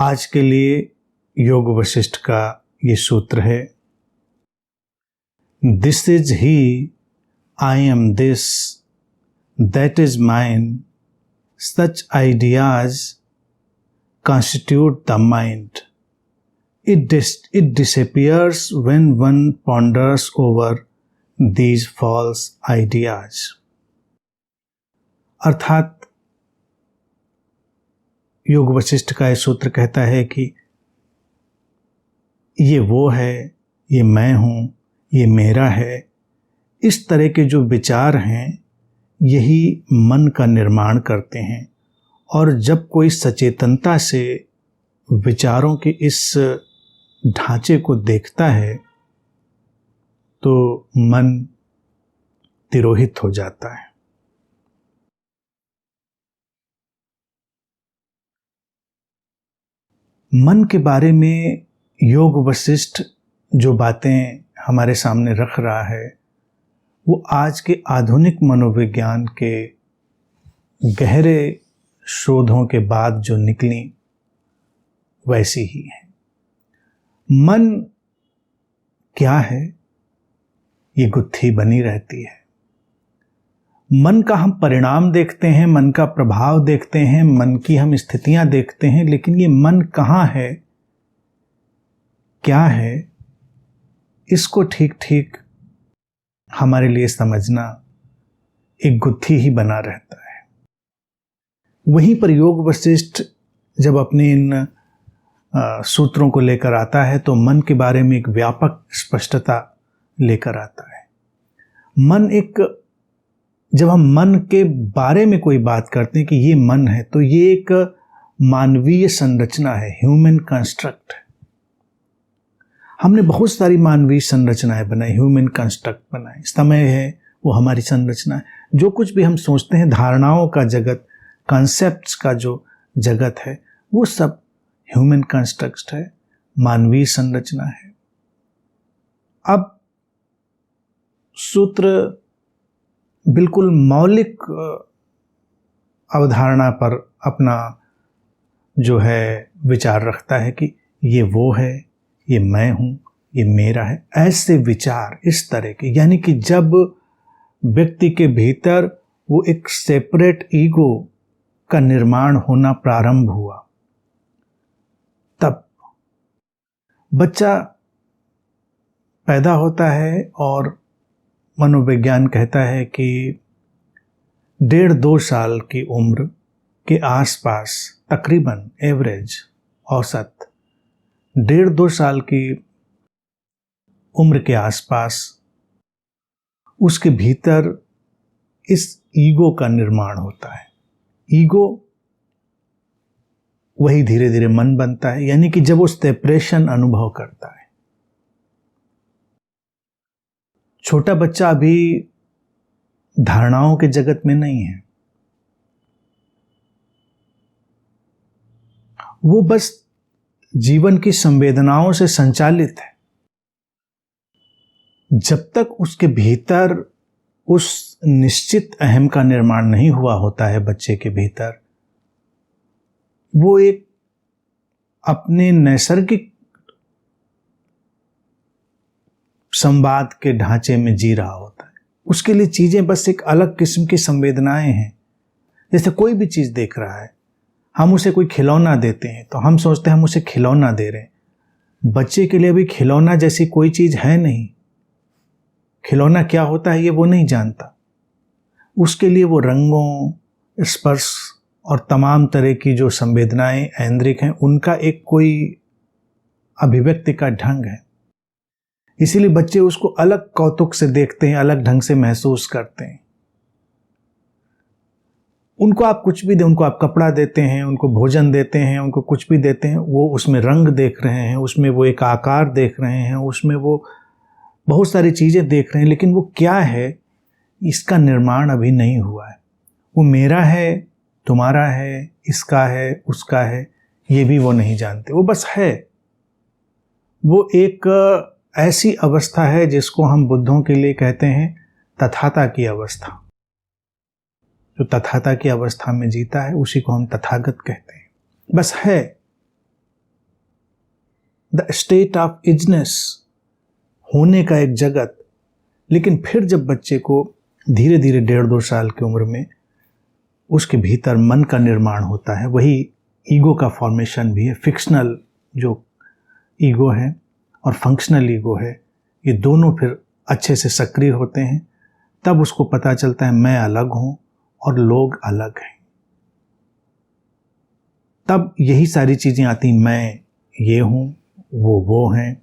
आज के लिए योग वशिष्ठ का ये सूत्र है, this is he, I am this, that is mine, such ideas constitute the mind. It disappears when one ponders over these false ideas. अर्थात योग वशिष्ठ का यह सूत्र कहता है कि ये वो है, ये मैं हूँ, ये मेरा है, इस तरह के जो विचार हैं यही मन का निर्माण करते हैं। और जब कोई सचेतनता से विचारों के इस ढांचे को देखता है तो मन तिरोहित हो जाता है। मन के बारे में योग वशिष्ठ जो बातें हमारे सामने रख रहा है वो आज के आधुनिक मनोविज्ञान के गहरे शोधों के बाद जो निकली वैसी ही है। मन क्या है, ये गुत्थी बनी रहती है। मन का हम परिणाम देखते हैं, मन का प्रभाव देखते हैं, मन की हम स्थितियां देखते हैं, लेकिन ये मन कहाँ है, क्या है, इसको ठीक ठीक हमारे लिए समझना एक गुत्थी ही बना रहता है। वहीं पर योग वशिष्ठ जब अपने इन सूत्रों को लेकर आता है तो मन के बारे में एक व्यापक स्पष्टता लेकर आता है। जब हम मन के बारे में कोई बात करते हैं कि ये मन है, तो ये एक मानवीय संरचना है, ह्यूमन कंस्ट्रक्ट है। हमने बहुत सारी मानवीय संरचनाएं बनाई, ह्यूमन कंस्ट्रक्ट बनाए। समय है वो हमारी संरचना है। जो कुछ भी हम सोचते हैं, धारणाओं का जगत, कॉन्सेप्ट्स का जो जगत है, वो सब ह्यूमन कंस्ट्रक्ट है, मानवीय संरचना है। अब सूत्र बिल्कुल मौलिक अवधारणा पर अपना जो है विचार रखता है कि ये वो है, ये मैं हूँ, ये मेरा है। ऐसे विचार इस तरह के, यानी कि जब व्यक्ति के भीतर वो एक सेपरेट ईगो का निर्माण होना प्रारंभ हुआ, तब बच्चा पैदा होता है और मनोविज्ञान कहता है कि 1.5-2 साल की उम्र के आसपास, तकरीबन एवरेज औसत 1.5-2 साल की उम्र के आसपास उसके भीतर इस ईगो का निर्माण होता है। ईगो वही धीरे धीरे मन बनता है, यानी कि जब वो सेपरेशन अनुभव करता है। छोटा बच्चा अभी धारणाओं के जगत में नहीं है, वो बस जीवन की संवेदनाओं से संचालित है। जब तक उसके भीतर उस निश्चित अहम का निर्माण नहीं हुआ होता है बच्चे के भीतर, वो एक अपने नैसर्गिक संवाद के ढांचे में जी रहा होता है। उसके लिए चीजें बस एक अलग किस्म की संवेदनाएं हैं। जैसे कोई भी चीज देख रहा है, हम उसे कोई खिलौना देते हैं तो हम सोचते हैं हम उसे खिलौना दे रहे हैं। बच्चे के लिए भी खिलौना जैसी कोई चीज है नहीं। खिलौना क्या होता है ये वो नहीं जानता। उसके लिए वो रंगों, स्पर्श और तमाम तरह की जो संवेदनाएं ऐन्द्रिक हैं, उनका एक कोई अभिव्यक्ति का ढंग है। इसीलिए बच्चे उसको अलग कौतुक से देखते हैं, अलग ढंग से महसूस करते हैं। उनको आप कुछ भी दें, उनको आप कपड़ा देते हैं, उनको भोजन देते हैं, उनको कुछ भी देते हैं, वो उसमें रंग देख रहे हैं, उसमें वो एक आकार देख रहे हैं, उसमें वो बहुत सारी चीजें देख रहे हैं, लेकिन वो क्या है इसका निर्माण अभी नहीं हुआ है। वो मेरा है, तुम्हारा है, इसका है, उसका है, ये भी वो नहीं जानते। वो बस है। वो एक ऐसी अवस्था है जिसको हम बुद्धों के लिए कहते हैं तथाता की अवस्था। जो तथाता की अवस्था में जीता है उसी को हम तथागत कहते हैं। बस है। द स्टेट ऑफ इजनेस, होने का एक जगत। लेकिन फिर जब बच्चे को धीरे धीरे 1.5-2 साल की उम्र में उसके भीतर मन का निर्माण होता है, वही ईगो का फॉर्मेशन भी है। फिक्शनल जो ईगो है और फंक्शनल ईगो है, ये दोनों फिर अच्छे से सक्रिय होते हैं। तब उसको पता चलता है मैं अलग हूं और लोग अलग हैं। तब यही सारी चीज़ें आती, मैं ये हूं, वो हैं,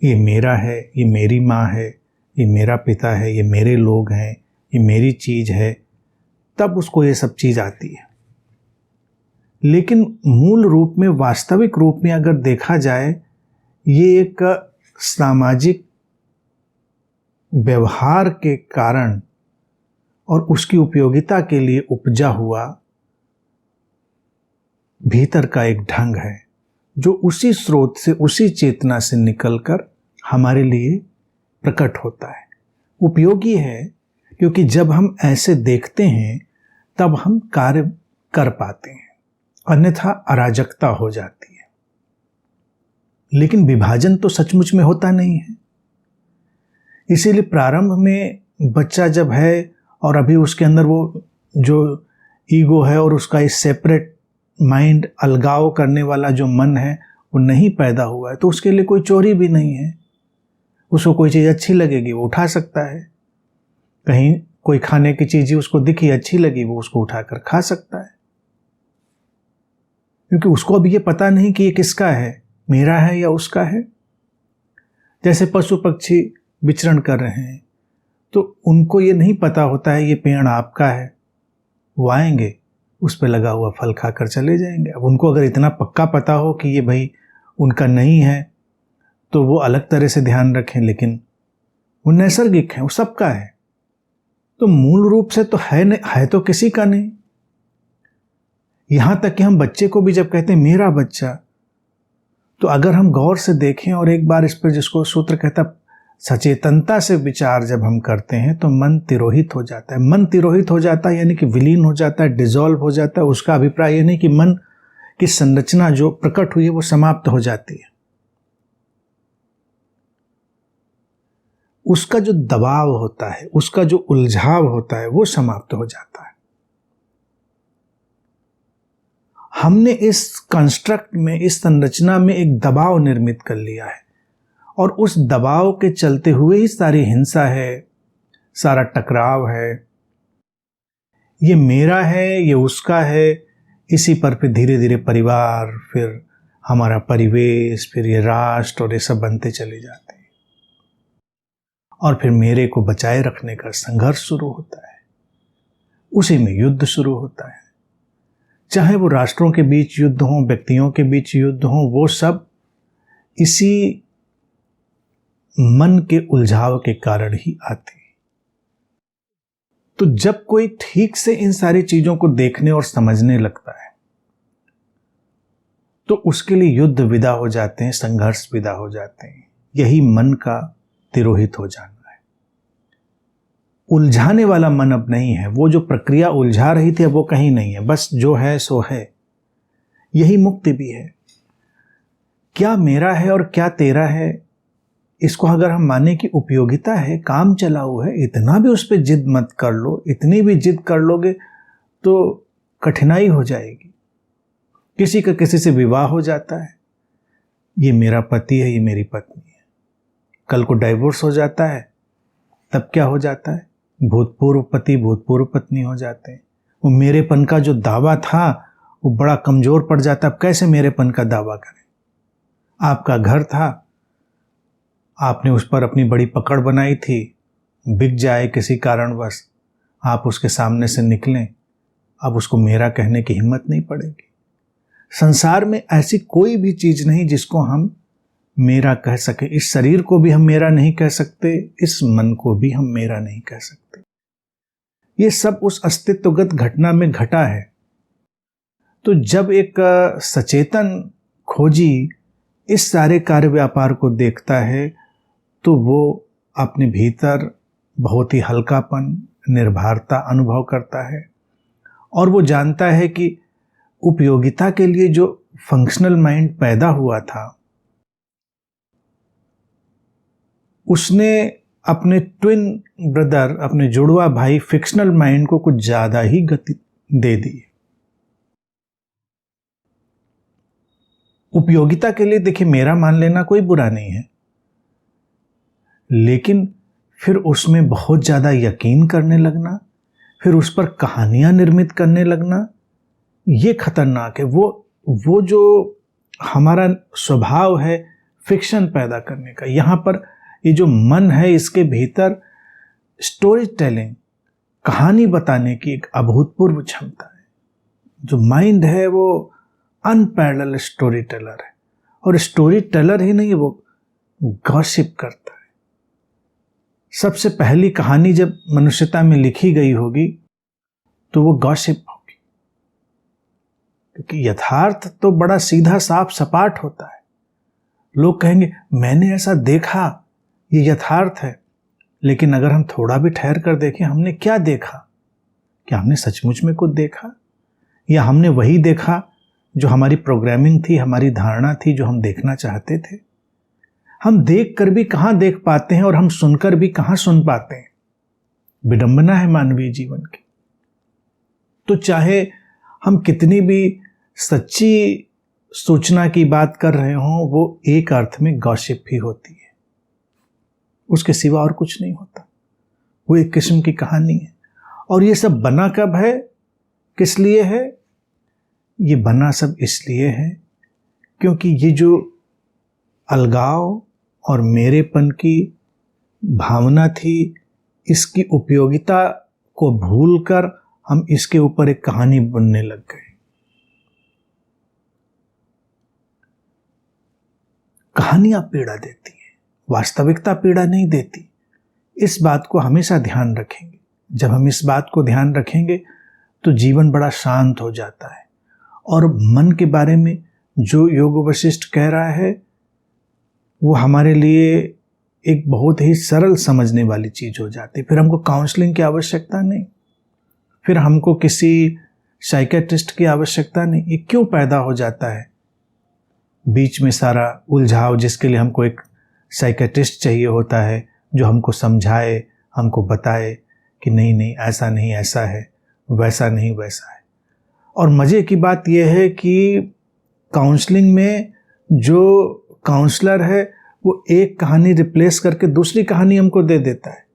ये मेरा है, ये मेरी माँ है, ये मेरा पिता है, ये मेरे लोग हैं, ये मेरी चीज़ है। तब उसको ये सब चीज़ आती है। लेकिन मूल रूप में, वास्तविक रूप में अगर देखा जाए, ये एक सामाजिक व्यवहार के कारण और उसकी उपयोगिता के लिए उपजा हुआ भीतर का एक ढंग है, जो उसी स्रोत से, उसी चेतना से निकलकर हमारे लिए प्रकट होता है। उपयोगी है क्योंकि जब हम ऐसे देखते हैं तब हम कार्य कर पाते हैं, अन्यथा अराजकता हो जाती है। लेकिन विभाजन तो सचमुच में होता नहीं है। इसीलिए प्रारंभ में बच्चा जब है और अभी उसके अंदर वो जो ईगो है और उसका इस सेपरेट माइंड, अलगाव करने वाला जो मन है, वो नहीं पैदा हुआ है, तो उसके लिए कोई चोरी भी नहीं है। उसको कोई चीज़ अच्छी लगेगी वो उठा सकता है, कहीं कोई खाने की चीज़ उसको दिखी अच्छी लगी वो उसको उठाकर खा सकता है, क्योंकि उसको अब ये पता नहीं कि ये किसका है, मेरा है या उसका है। जैसे पशु पक्षी विचरण कर रहे हैं तो उनको ये नहीं पता होता है ये पेड़ आपका है, वो आएंगे उस पर लगा हुआ फल खाकर चले जाएंगे। अब उनको अगर इतना पक्का पता हो कि ये भाई उनका नहीं है तो वो अलग तरह से ध्यान रखें, लेकिन वो नैसर्गिक है, वो सबका है। तो मूल रूप से तो है तो किसी का नहीं। यहां तक कि हम बच्चे को भी जब कहते हैं मेरा बच्चा, तो अगर हम गौर से देखें और एक बार इस पर, जिसको सूत्र कहता सचेतनता से विचार जब हम करते हैं, तो मन तिरोहित हो जाता है। मन तिरोहित हो जाता है यानी कि विलीन हो जाता है, डिसॉल्व हो जाता है। उसका अभिप्राय ये नहीं कि मन की संरचना जो प्रकट हुई है वो समाप्त हो जाती है। उसका जो दबाव होता है, उसका जो उलझाव होता है, वो समाप्त हो जाता है। हमने इस कंस्ट्रक्ट में, इस संरचना में एक दबाव निर्मित कर लिया है और उस दबाव के चलते हुए ही सारी हिंसा है, सारा टकराव है। ये मेरा है, ये उसका है, इसी पर फिर धीरे धीरे परिवार, फिर हमारा परिवेश, फिर ये राष्ट्र और ये सब बनते चले जाते हैं। और फिर मेरे को बचाए रखने का संघर्ष शुरू होता है, उसी में युद्ध शुरू होता है। चाहे वो राष्ट्रों के बीच युद्ध हो, व्यक्तियों के बीच युद्ध हो, वो सब इसी मन के उलझाव के कारण ही आते हैं। तो जब कोई ठीक से इन सारी चीजों को देखने और समझने लगता है तो उसके लिए युद्ध विदा हो जाते हैं, संघर्ष विदा हो जाते हैं। यही मन का तिरोहित हो जाना है। उलझाने वाला मन अब नहीं है। वो जो प्रक्रिया उलझा रही थी अब वो कहीं नहीं है, बस जो है सो है। यही मुक्ति भी है। क्या मेरा है और क्या तेरा है, इसको अगर हम माने कि उपयोगिता है, काम चलाऊ है, इतना भी उस पर जिद मत कर लो। इतनी भी जिद कर लोगे तो कठिनाई हो जाएगी। किसी का किसी से विवाह हो जाता है, ये मेरा पति है, ये मेरी पत्नी है। कल को डाइवोर्स हो जाता है, तब क्या हो जाता है, भूतपूर्व पति भूतपूर्व पत्नी हो जाते हैं। वो मेरेपन का जो दावा था वो बड़ा कमजोर पड़ जाता है। अब कैसे मेरेपन का दावा करें? आपका घर था, आपने उस पर अपनी बड़ी पकड़ बनाई थी, बिक जाए किसी कारणवश, आप उसके सामने से निकलें, अब उसको मेरा कहने की हिम्मत नहीं पड़ेगी। संसार में ऐसी कोई भी चीज नहीं जिसको हम मेरा कह सके। इस शरीर को भी हम मेरा नहीं कह सकते, इस मन को भी हम मेरा नहीं कह सकते। ये सब उस अस्तित्वगत घटना में घटा है। तो जब एक सचेतन खोजी इस सारे कार्य व्यापार को देखता है तो वो अपने भीतर बहुत ही हल्कापन, निर्भरता अनुभव करता है और वो जानता है कि उपयोगिता के लिए जो फंक्शनल माइंड पैदा हुआ था उसने अपने ट्विन ब्रदर, अपने जुड़वा भाई फिक्शनल माइंड को कुछ ज्यादा ही गति दे दी। उपयोगिता के लिए देखिए मेरा मान लेना कोई बुरा नहीं है, लेकिन फिर उसमें बहुत ज्यादा यकीन करने लगना, फिर उस पर कहानियां निर्मित करने लगना, ये खतरनाक है। वो जो हमारा स्वभाव है फिक्शन पैदा करने का, यहां पर ये जो मन है इसके भीतर स्टोरी टेलिंग, कहानी बताने की एक अभूतपूर्व क्षमता है। जो माइंड है वो अनपैरेलल स्टोरी टेलर है, और स्टोरी टेलर ही नहीं, वो गॉसिप करता है। सबसे पहली कहानी जब मनुष्यता में लिखी गई होगी तो वो गॉसिप होगी, क्योंकि यथार्थ तो बड़ा सीधा साफ सपाट होता है। लोग कहेंगे मैंने ऐसा देखा, ये यथार्थ है। लेकिन अगर हम थोड़ा भी ठहर कर देखें, हमने क्या देखा? क्या हमने सचमुच में कुछ देखा, या हमने वही देखा जो हमारी प्रोग्रामिंग थी, हमारी धारणा थी, जो हम देखना चाहते थे? हम देख कर भी कहां देख पाते हैं और हम सुनकर भी कहां सुन पाते हैं। विडंबना है मानवीय जीवन की। तो चाहे हम कितनी भी सच्ची सूचना की बात कर रहे हों, वो एक अर्थ में गॉसिप ही होती है, उसके सिवा और कुछ नहीं होता। वो एक किस्म की कहानी है। और ये सब बना कब है, किस लिए है? ये बना सब इसलिए है क्योंकि ये जो अलगाव और मेरेपन की भावना थी, इसकी उपयोगिता को भूलकर हम इसके ऊपर एक कहानी बुनने लग गए। कहानियां पीड़ा देती हैं, वास्तविकता पीड़ा नहीं देती। इस बात को हमेशा ध्यान रखेंगे। जब हम इस बात को ध्यान रखेंगे तो जीवन बड़ा शांत हो जाता है। और मन के बारे में जो योग वशिष्ठ कह रहा है, वो हमारे लिए एक बहुत ही सरल समझने वाली चीज हो जाती है। फिर हमको काउंसलिंग की आवश्यकता नहीं, फिर हमको किसी साइकेट्रिस्ट की आवश्यकता नहीं। ये क्यों पैदा हो जाता है बीच में सारा उलझाव, जिसके लिए हमको एक साइकेट्रिस्ट चाहिए होता है जो हमको समझाए, हमको बताए कि नहीं नहीं ऐसा नहीं ऐसा है, वैसा नहीं वैसा है। और मज़े की बात यह है कि काउंसलिंग में जो काउंसलर है वो एक कहानी रिप्लेस करके दूसरी कहानी हमको दे देता है।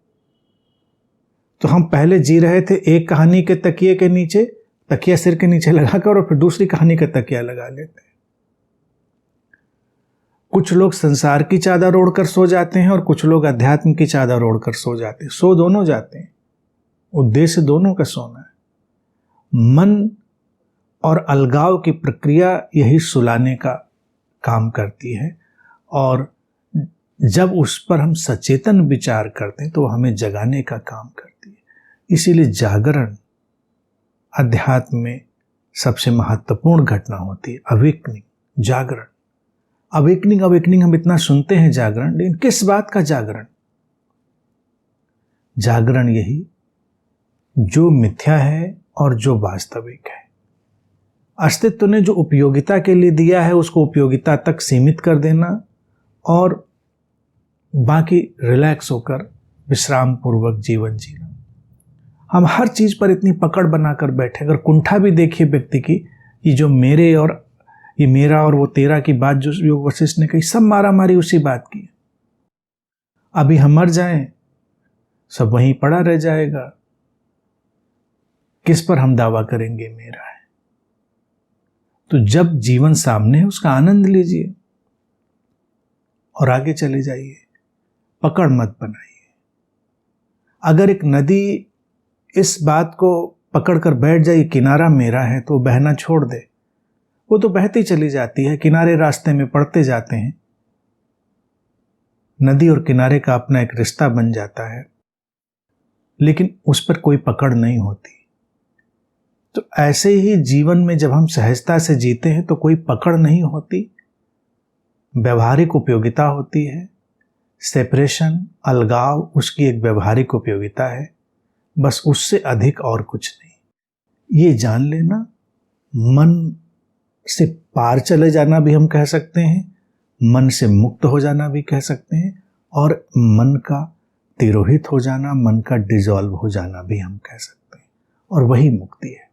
तो हम पहले जी रहे थे एक कहानी के तकिए के नीचे, तकिया सिर के नीचे लगाकर, और फिर दूसरी कहानी का तकिया लगा लेते हैं। कुछ लोग संसार की चादर ओढ़कर सो जाते हैं और कुछ लोग अध्यात्म की चादर ओढ़कर सो जाते हैं। सो दोनों जाते हैं, उद्देश्य दोनों का सोना है। मन और अलगाव की प्रक्रिया यही सुलाने का काम करती है, और जब उस पर हम सचेतन विचार करते हैं तो वो हमें जगाने का काम करती है। इसीलिए जागरण अध्यात्म में सबसे महत्वपूर्ण घटना होती है। अवेकनिंग, जागरण। अवेकनिंग हम इतना सुनते हैं जागरण, लेकिन किस बात का जागरण? जागरण यही जो मिथ्या है और जो वास्तविक है। अस्तित्व ने जो उपयोगिता के लिए दिया है उसको उपयोगिता तक सीमित कर देना, और बाकी रिलैक्स होकर विश्राम पूर्वक जीवन जीना। हम हर चीज पर इतनी पकड़ बनाकर बैठे। अगर कुंठा भी देखिए व्यक्ति की, ये जो मेरे और ये मेरा और वो तेरा की बात जो योग वशिष्ठ ने कही, सब मारा मारी उसी बात की। अभी हम मर जाएं, सब वहीं पड़ा रह जाएगा। किस पर हम दावा करेंगे मेरा है? तो जब जीवन सामने है उसका आनंद लीजिए और आगे चले जाइए, पकड़ मत बनाइए। अगर एक नदी इस बात को पकड़कर बैठ जाए किनारा मेरा है, तो बहना छोड़ दे, वो तो बहती चली जाती है, किनारे रास्ते में पड़ते जाते हैं। नदी और किनारे का अपना एक रिश्ता बन जाता है, लेकिन उस पर कोई पकड़ नहीं होती। तो ऐसे ही जीवन में जब हम सहजता से जीते हैं तो कोई पकड़ नहीं होती, व्यवहारिक उपयोगिता होती है। सेपरेशन, अलगाव उसकी एक व्यवहारिक उपयोगिता है, बस उससे अधिक और कुछ नहीं। ये जान लेना, मन से पार चले जाना भी हम कह सकते हैं, मन से मुक्त हो जाना भी कह सकते हैं, और मन का तिरोहित हो जाना, मन का डिजॉल्व हो जाना भी हम कह सकते हैं, और वही मुक्ति है।